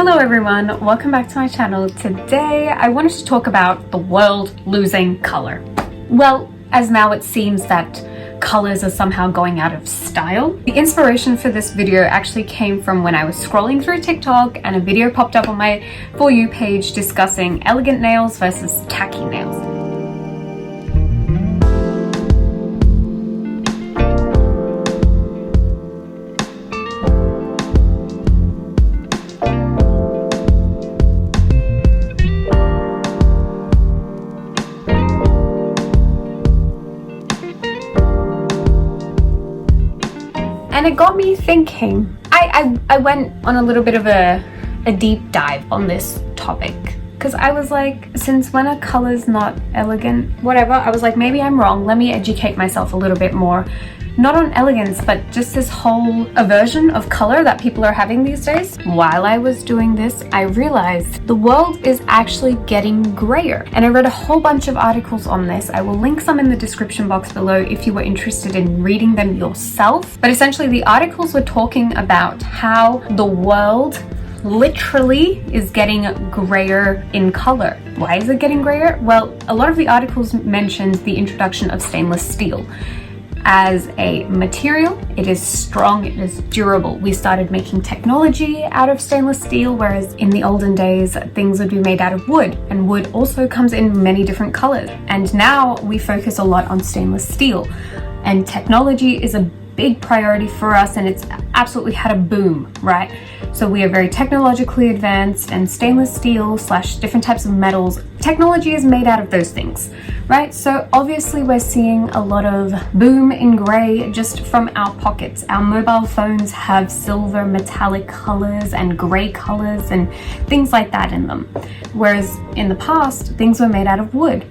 Hello everyone, welcome back to my channel. Today I wanted to talk about the world losing color. Well, as now it seems that colors are somehow going out of style. The inspiration for this video actually came from when I was scrolling through TikTok and a video popped up on my For You page discussing elegant nails versus tacky nails. And it got me thinking. I went on a little bit of a deep dive on this topic because I was like, since when are colors not elegant? Whatever, I was like, maybe I'm wrong. Let me educate myself a little bit more. Not on elegance, but just this whole aversion of color that people are having these days. While I was doing this, I realized the world is actually getting grayer. And I read a whole bunch of articles on this. I will link some in the description box below if you were interested in reading them yourself. But essentially the articles were talking about how the world literally is getting grayer in color. Why is it getting grayer? Well, a lot of the articles mentioned the introduction of stainless steel. As a material, it is strong, it is durable. We started making technology out of stainless steel, whereas in the olden days, things would be made out of wood, and wood also comes in many different colors. And now we focus a lot on stainless steel, and technology is a big priority for us, and it's absolutely had a boom, right? So we are very technologically advanced, and stainless steel / different types of metals, technology is made out of those things, right? So obviously we're seeing a lot of boom in gray just from our pockets. Our mobile phones have silver metallic colors and gray colors and things like that in them. Whereas in the past, things were made out of wood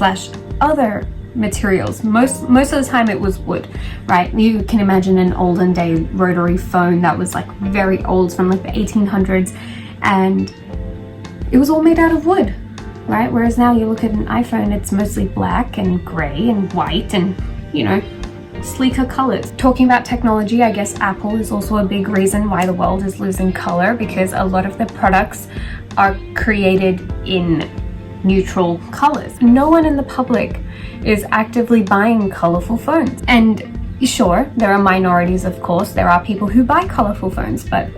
/ other materials. Most of the time it was wood, right? You can imagine an olden day rotary phone that was like very old from like the 1800s, and it was all made out of wood, right? Whereas now you look at an iPhone, it's mostly black and gray and white and, you know, sleeker colors. Talking about technology, I guess Apple is also a big reason why the world is losing color, because a lot of the products are created in neutral colors. No one in the public is actively buying colorful phones. And sure, there are minorities, of course. There are people who buy colorful phones, but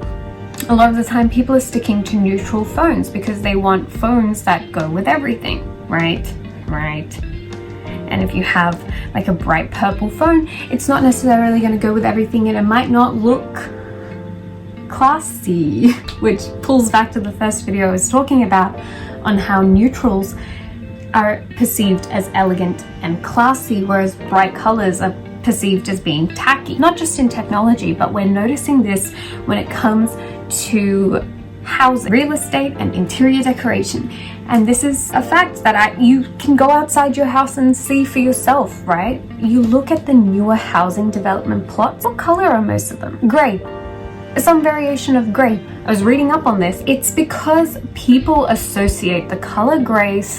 a lot of the time people are sticking to neutral phones because they want phones that go with everything, right? And if you have like a bright purple phone, it's not necessarily going to go with everything, and it might not look classy, which pulls back to the first video I was talking about on how neutrals are perceived as elegant and classy, whereas bright colors are perceived as being tacky. Not just in technology, but we're noticing this when it comes to housing, real estate, and interior decoration. And this is a fact that you can go outside your house and see for yourself, right? You look at the newer housing development plots. What color are most of them? Gray. Some variation of gray. I was reading up on this. It's because people associate the color gray /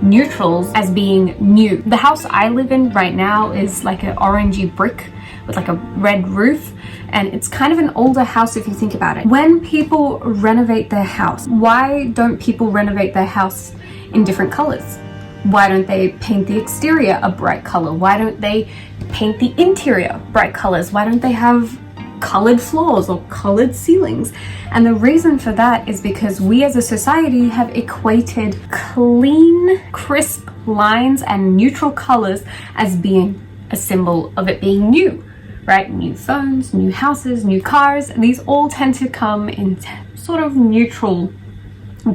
neutrals as being new. The house I live in right now is like an orangey brick with like a red roof, and it's kind of an older house if you think about it. When people renovate their house, why don't people renovate their house in different colors? Why don't they paint the exterior a bright color? Why don't they paint the interior bright colors? Why don't they have colored floors or colored ceilings? And the reason for that is because we as a society have equated clean, crisp lines and neutral colors as being a symbol of it being new, right? New phones, new houses, new cars, these all tend to come in sort of neutral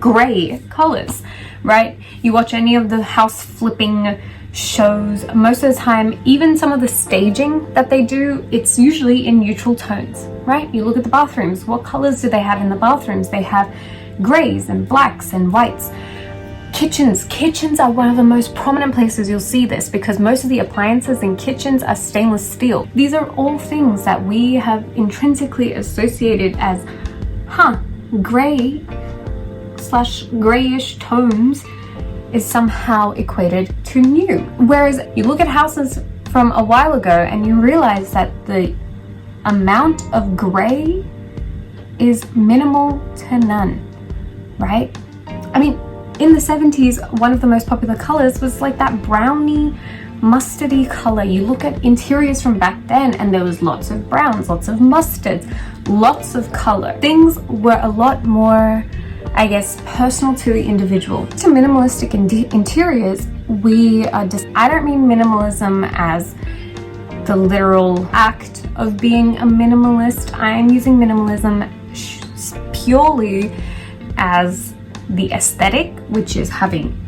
gray colors, right? You watch any of the house flipping shows, most of the time, even some of the staging that they do, it's usually in neutral tones, right? You look at the bathrooms, what colors do they have in the bathrooms? They have grays and blacks and whites. Kitchens are one of the most prominent places you'll see this, because most of the appliances in kitchens are stainless steel. These are all things that we have intrinsically associated as gray / grayish tones is somehow equated to new. Whereas you look at houses from a while ago and you realize that the amount of gray is minimal to none, right? I mean, in the 70s, one of the most popular colors was like that brownie, mustardy color. You look at interiors from back then and there was lots of browns, lots of mustards, lots of color. Things were a lot more, I guess, personal to the individual. To minimalistic interiors, I don't mean minimalism as the literal act of being a minimalist. I'm using minimalism purely as the aesthetic, which is having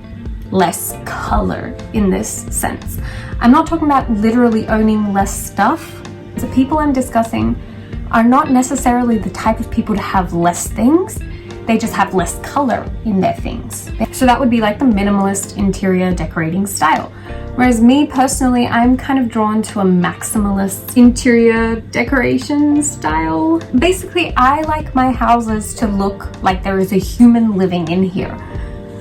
less color in this sense. I'm not talking about literally owning less stuff. The people I'm discussing are not necessarily the type of people to have less things. They just have less color in their things. So that would be like the minimalist interior decorating style. Whereas me personally, I'm kind of drawn to a maximalist interior decoration style. Basically, I like my houses to look like there is a human living in here.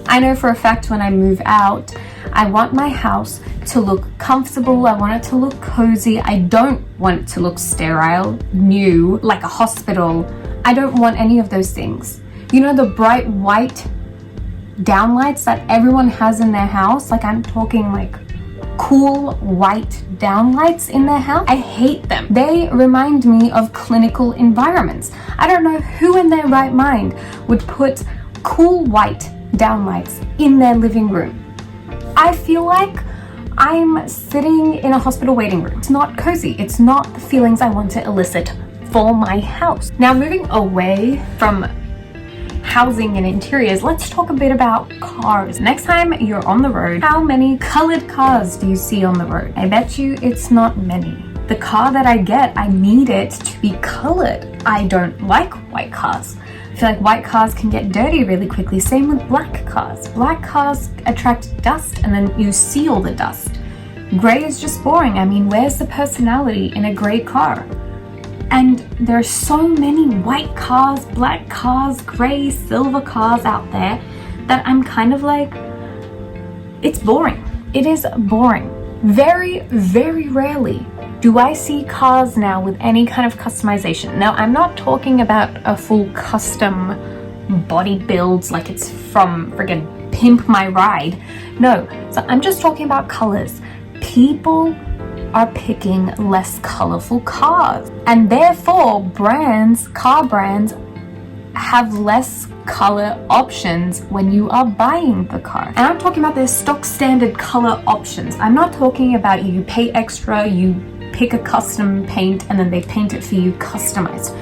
I know for a fact when I move out, I want my house to look comfortable. I want it to look cozy. I don't want it to look sterile, new, like a hospital. I don't want any of those things. You know, the bright white downlights that everyone has in their house? Like, I'm talking like cool white downlights in their house. I hate them. They remind me of clinical environments. I don't know who in their right mind would put cool white downlights in their living room. I feel like I'm sitting in a hospital waiting room. It's not cozy. It's not the feelings I want to elicit for my house. Now, moving away from housing and interiors, let's talk a bit about cars. Next time you're on the road, how many colored cars do you see on the road? I bet you it's not many. The car that I get, I need it to be colored. I don't like white cars. I feel like white cars can get dirty really quickly. Same with black cars. Black cars attract dust and then you seal the dust. Gray is just boring. I mean, where's the personality in a gray car? And there are so many white cars, black cars, gray, silver cars out there that I'm kind of like, it's boring. It is boring. Very, very rarely do I see cars now with any kind of customization. Now, I'm not talking about a full custom body builds like it's from friggin' Pimp My Ride. No, so I'm just talking about colors. People are picking less colorful cars, and therefore car brands have less color options when you are buying the car. And I'm talking about their stock standard color options. I'm not talking about you pay extra, you pick a custom paint and then they paint it for you customized.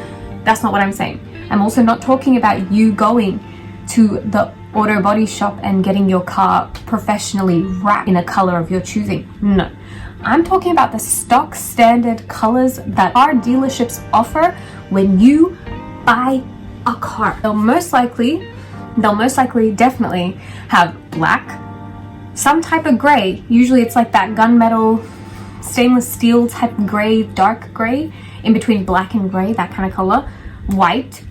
That's not what I'm saying. I'm also not talking about you going to the auto body shop and getting your car professionally wrapped in a color of your choosing. No. I'm talking about the stock standard colors that our dealerships offer when you buy a car. They'll most likely definitely have black, some type of gray. Usually it's like that gunmetal, stainless steel type of gray, dark gray, in between black and gray, that kind of color. White.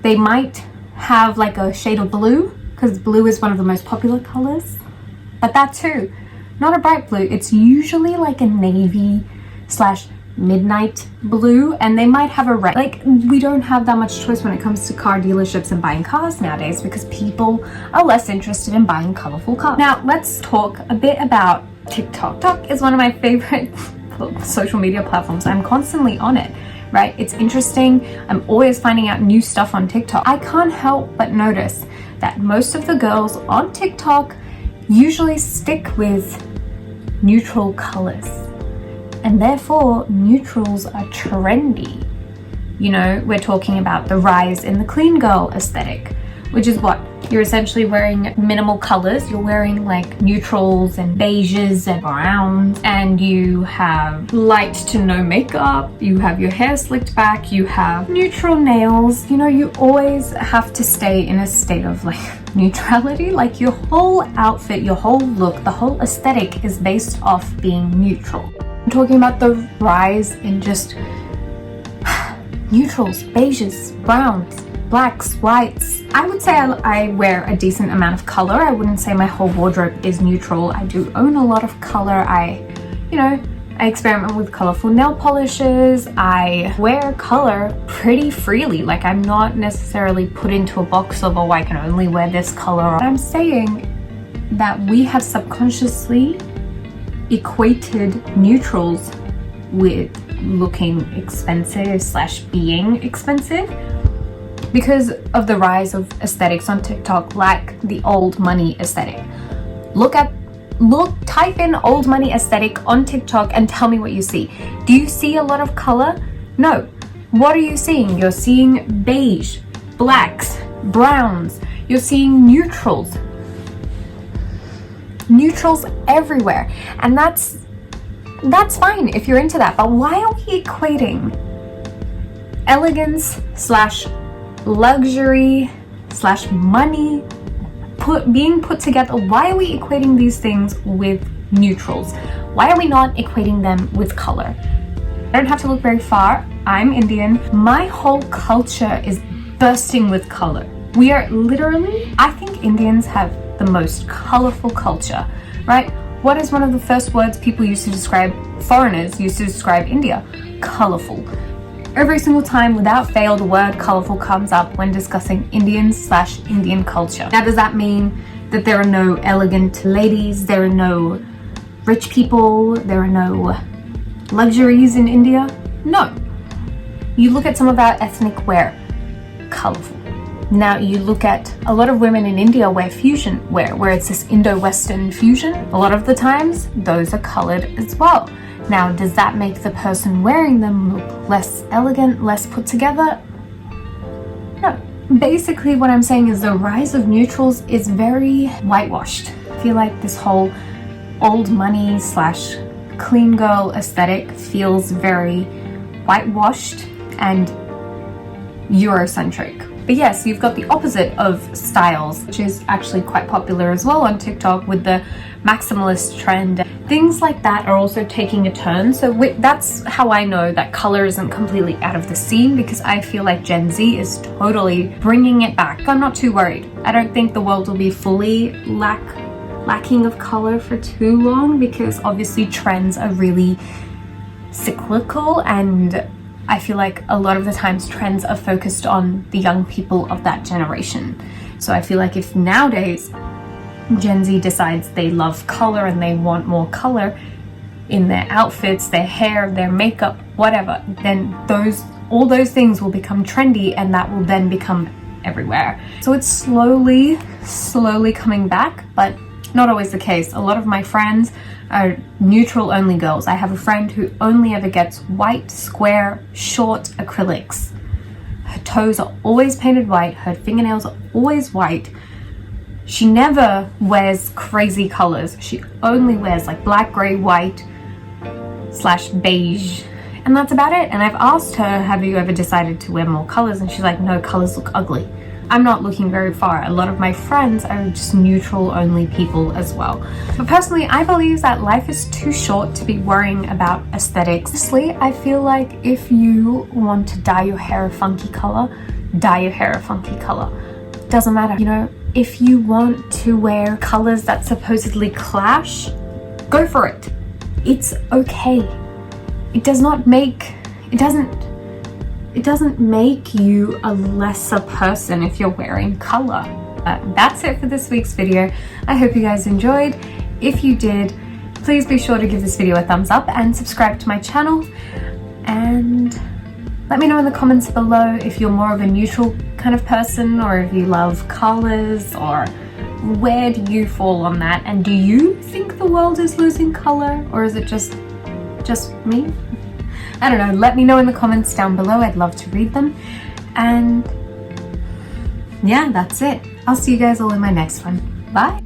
They might have like a shade of blue, because blue is one of the most popular colors. But that too, not a bright blue. It's usually like a navy / midnight blue, and they might have a red. Like, we don't have that much choice when it comes to car dealerships and buying cars nowadays because people are less interested in buying colorful cars. Now, let's talk a bit about TikTok. TikTok is one of my favorite social media platforms. I'm constantly on it, right? It's interesting. I'm always finding out new stuff on TikTok. I can't help but notice that most of the girls on TikTok usually stick with neutral colors, and therefore neutrals are trendy. You know, we're talking about the rise in the clean girl aesthetic, which is what? You're essentially wearing minimal colors. You're wearing like neutrals and beiges and browns, and you have light to no makeup, you have your hair slicked back, you have neutral nails. You know, you always have to stay in a state of like neutrality. Like, your whole outfit, your whole look, the whole aesthetic is based off being neutral. I'm talking about the rise in just neutrals, beiges, browns, blacks, whites. I would say I wear a decent amount of color. I wouldn't say my whole wardrobe is neutral. I do own a lot of color. I, you know, I experiment with colorful nail polishes. I wear color pretty freely. Like, I'm not necessarily put into a box of, oh, I can only wear this color. I'm saying that we have subconsciously equated neutrals with looking expensive slash being expensive because of the rise of aesthetics on TikTok, like the old money aesthetic. Type in old money aesthetic on TikTok and tell me what you see. Do you see a lot of color? No. What are you seeing? You're seeing beige, blacks, browns. You're seeing neutrals. Neutrals everywhere. And that's fine if you're into that. But why are we equating elegance slash luxury slash money being put together? Why are we equating these things with neutrals? Why are we not equating them with color? I don't have to look very far. I'm Indian. My whole culture is bursting with color. We are literally, I think Indians have the most colorful culture, right? What is one of the first words people used to describe, foreigners used to describe India? Colorful. Every single time, without fail, the word colorful comes up when discussing Indian culture. Now, does that mean that there are no elegant ladies, there are no rich people, there are no luxuries in India? No. You look at some of our ethnic wear, colorful. Now, you look at a lot of women in India wear fusion wear, where it's this Indo-Western fusion. A lot of the times, those are colored as well. Now, does that make the person wearing them look less elegant, less put together? No. Basically, what I'm saying is the rise of neutrals is very whitewashed. I feel like this whole old money slash clean girl aesthetic feels very whitewashed and Eurocentric. But yes, you've got the opposite of styles, which is actually quite popular as well on TikTok with the maximalist trend. Things like that are also taking a turn. So that's how I know that color isn't completely out of the scene, because I feel like Gen Z is totally bringing it back. I'm not too worried. I don't think the world will be fully lacking of color for too long, because obviously trends are really cyclical, and I feel like a lot of the times trends are focused on the young people of that generation. So I feel like if nowadays Gen Z decides they love color and they want more color in their outfits, their hair, their makeup, whatever, then all those things will become trendy, and that will then become everywhere. So it's slowly coming back, but not always the case. A lot of my friends are neutral only girls. I have a friend who only ever gets white, square, short acrylics. Her toes are always painted white, her fingernails are always white. She never wears crazy colors. She only wears like black, gray, white slash beige, and that's about it. And I've asked her, have you ever decided to wear more colors? And she's like, no, colors look ugly. I'm not looking very far. A lot of my friends are just neutral only people as well. But personally, I believe that life is too short to be worrying about aesthetics. Honestly, I feel like if you want to dye your hair a funky color, dye your hair a funky color. Doesn't matter, you know, if you want to wear colors that supposedly clash, go for it. It's okay. It doesn't make you a lesser person if you're wearing color. That's it for this week's video. I hope you guys enjoyed. If you did, please be sure to give this video a thumbs up and subscribe to my channel. And let me know in the comments below if you're more of a neutral kind of person, or if you love colors, or where do you fall on that? And do you think the world is losing color, or is it just me? I don't know, let me know in the comments down below. I'd love to read them. And yeah, that's it. I'll see you guys all in my next one. Bye.